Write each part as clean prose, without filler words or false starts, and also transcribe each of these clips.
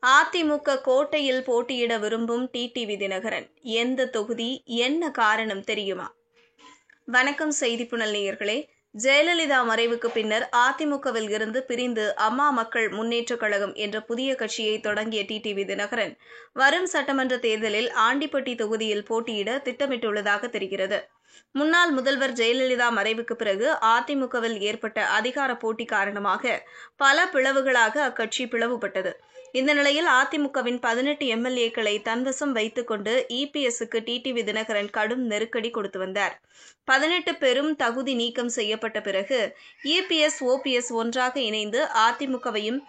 அதிமுக கோட்டையில் போட்டியிட விரும்பும் டிடிவி தினகரன் எந்த தொகுதி, என்ன காரணம் தெரியுமா? வணக்கம் செய்திப்புணல் நேயர்களே. ஜெயலலிதா மறைவுக்கு பின்னர் அதிமுகவில் இருந்து பிரிந்து அம்மா மக்கள் முன்னேற்றக் கழகம் என்ற புதிய கட்சியை தொடங்கிய டிடிவி தினகரன் வரும் சட்டமன்ற தேர்தலில் ஆண்டிப்பட்டி தொகுதியில் போட்டியிட திட்டமிட்டுள்ளதாக தெரிகிறது. முன்னாள் முதல்வர் ஜெயலலிதா மறைவுக்கு பிறகு அதிமுகவில் ஏற்பட்ட அதிகார போட்டி காரணமாக பல பிளவுகளாக அக்கட்சி பிளவுபட்டது. இந்த நிலையில் அதிமுகவின் 18 எம்எல்ஏக்களை தன்வசம் வைத்துக் கொண்டு இபிஎஸ்க்கு டிடிவி தினகரன் கடும் நெருக்கடி கொடுத்து வந்தார். 18 பேரும் தகுதி நீக்கம் செய்யப்பட்ட பிறகு இபிஎஸ், ஓபிஎஸ் ஒன்றாக இணைந்து அதிமுகவையும்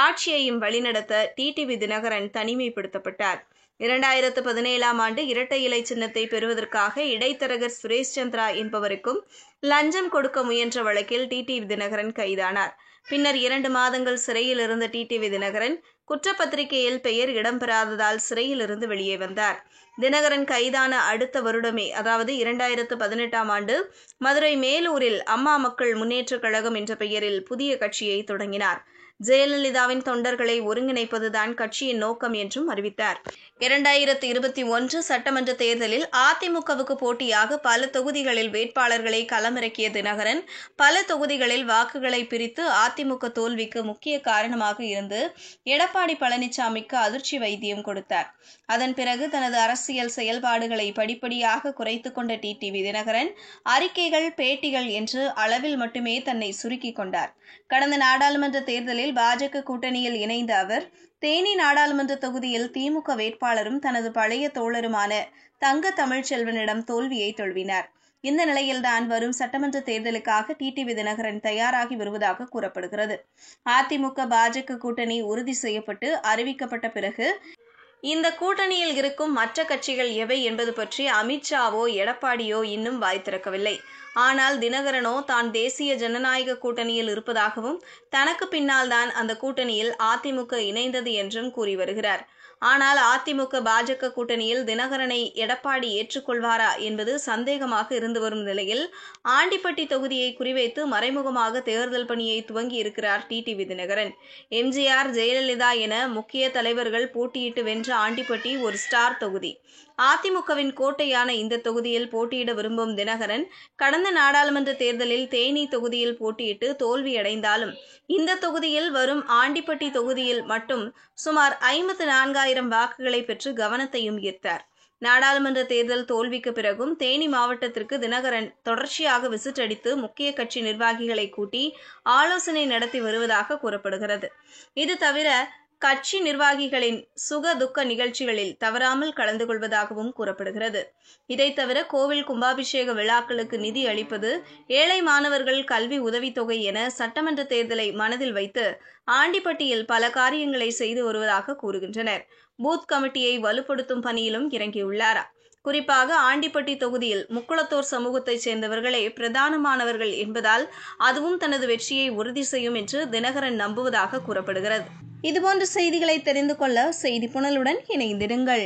ஆட்சியையும் வழிநடத்த டிடிவி தினகரன் தனிமைப்படுத்தப்பட்டார். 2017ஆம் ஆண்டு இரட்டை இலை சின்னத்தை பெறுவதற்காக இடைத்தரகர் சுரேஷ் சந்திரா என்பவருக்கும் லஞ்சம் கொடுக்க முயன்ற வழக்கில் டிடிவி தினகரன் கைதானார். பின்னர் 2 மாதங்கள் சிறையில் இருந்த டிடிவி தினகரன் குற்றப்பத்திரிகையில் பெயர் இடம்பெறாததால் சிறையில் இருந்து வெளியே வந்தார். தினகரன் கைதான அடுத்த வருடமே, அதாவது 2018ஆம் ஆண்டு மதுரை மேலூரில் அம்மா மக்கள் முன்னேற்றக் கழகம் என்ற பெயரில் புதிய கட்சியை தொடங்கினார். ஜெயலலிதாவின் தொண்டர்களை ஒருங்கிணைப்பதுதான் கட்சியின் நோக்கம் என்றும் அறிவித்தார். 2021 சட்டமன்ற தேர்தலில் அதிமுகவுக்கு போட்டியாக பல தொகுதிகளில் வேட்பாளர்களை களமிறக்கிய தினகரன் பல தொகுதிகளில் வாக்குகளை பிரித்து அதிமுக தோல்விக்கு முக்கிய காரணமாக இருந்து எடப்பாடி பழனிசாமிக்கு அதிர்ச்சி வைத்தியம் கொடுத்தார். அதன் பிறகு தனது அரசியல் செயல்பாடுகளை படிப்படியாக குறைத்துக் கொண்ட டிடிவி தினகரன் அறிக்கைகள், பேட்டிகள் என்று அளவில் மட்டுமே தன்னை சுருக்கிக் கொண்டார். கடந்த நாடாளுமன்ற தேர்தலில் பாஜக கூட்டணியில் இணைந்த அவர் தேனி நாடாளுமன்ற தொகுதியில் திமுக வேட்பாளரும் தனது பழைய தோழருமான தங்க தமிழ்ச்செல்வனிடம் தோல்வியை தழுவினார். இந்த நிலையில்தான் வரும் சட்டமன்ற தேர்தலுக்காக டிடிவி தினகரன் தயாராகி வருவதாக கூறப்படுகிறது. அதிமுக பாஜக கூட்டணி உறுதி செய்யப்பட்டு அறிவிக்கப்பட்ட பிறகு இந்த கூட்டணியில் இருக்கும் மற்ற கட்சிகள் எவை என்பது பற்றி அமித்ஷாவோ எடப்பாடியோ இன்னும் வாய் திறக்கவில்லை. ஆனால் தினகரனோ தான் தேசிய ஜனநாயக கூட்டணியில் இருப்பதாகவும் தனக்கு பின்னால் தான் அந்த கூட்டணியில் அதிமுக இணைந்தது என்றும் கூறி வருகிறார். ஆனால் அதிமுக பாஜக கூட்டணியில் தினகரனை எடப்பாடி ஏற்றுக்கொள்வாரா என்பது சந்தேகமாக இருந்து வரும் நிலையில் ஆண்டிப்பட்டி தொகுதியை குறிவைத்து மறைமுகமாக தேர்தல் பணியை துவங்கி இருக்கிறார் டிடிவி தினகரன். எம்ஜிஆர், ஜெயலலிதா என முக்கிய தலைவர்கள் போட்டியிட்டு வென்ற ஆண்டிப்பட்டி ஒரு ஸ்டார் தொகுதி. அதிமுகவின் கோட்டையான இந்த தொகுதியில் போட்டியிட விரும்பும் தினகரன் கடந்த நாடாளுமன்ற தேர்தலில் தேனி தொகுதியில் போட்டியிட்டு தோல்வியடைந்தாலும் இந்த தொகுதியில் வரும் ஆண்டிப்பட்டி தொகுதியில் மட்டும் சுமார் 54,000 வாக்குகளை பெற்று கவனத்தையும் ஈர்த்தார். நாடாளுமன்ற தேர்தல் தோல்விக்கு பிறகும் தேனி மாவட்டத்திற்கு தினகரன் தொடர்ச்சியாக விசிட் அடித்து முக்கிய கட்சி நிர்வாகிகளை கூட்டி ஆலோசனை நடத்தி வருவதாக கூறப்படுகிறது. இது தவிர கட்சி நிர்வாகிகளின் சுக துக்க நிகழ்ச்சிகளில் தவறாமல் கலந்து கொள்வதாகவும் கூறப்படுகிறது. இதை தவிர கோவில் கும்பாபிஷேக விழாக்களுக்கு நிதி அளிப்பது, ஏழை மாணவர்கள் கல்வி உதவித்தொகை என சட்டமன்ற தேர்தலை மனதில் வைத்து ஆண்டிப்பட்டியில் பல காரியங்களை செய்து வருவதாக கூறுகின்றனர். பூத் கமிட்டியை வலுப்படுத்தும் பணியிலும் இறங்கியுள்ளார். குறிப்பாக ஆண்டிப்பட்டி தொகுதியில் முக்குளத்தோர் சமூகத்தைச் சேர்ந்தவர்களே பிரதானமானவர்கள் என்பதால் அதுவும் தனது வெற்றியை உறுதி செய்யும் என்று தினகரன் நம்புவதாக கூறப்படுகிறது. இதுபோன்ற செய்திகளை தெரிந்து கொள்ள செய்திப்புணலுடன் இணைந்திருங்கள்.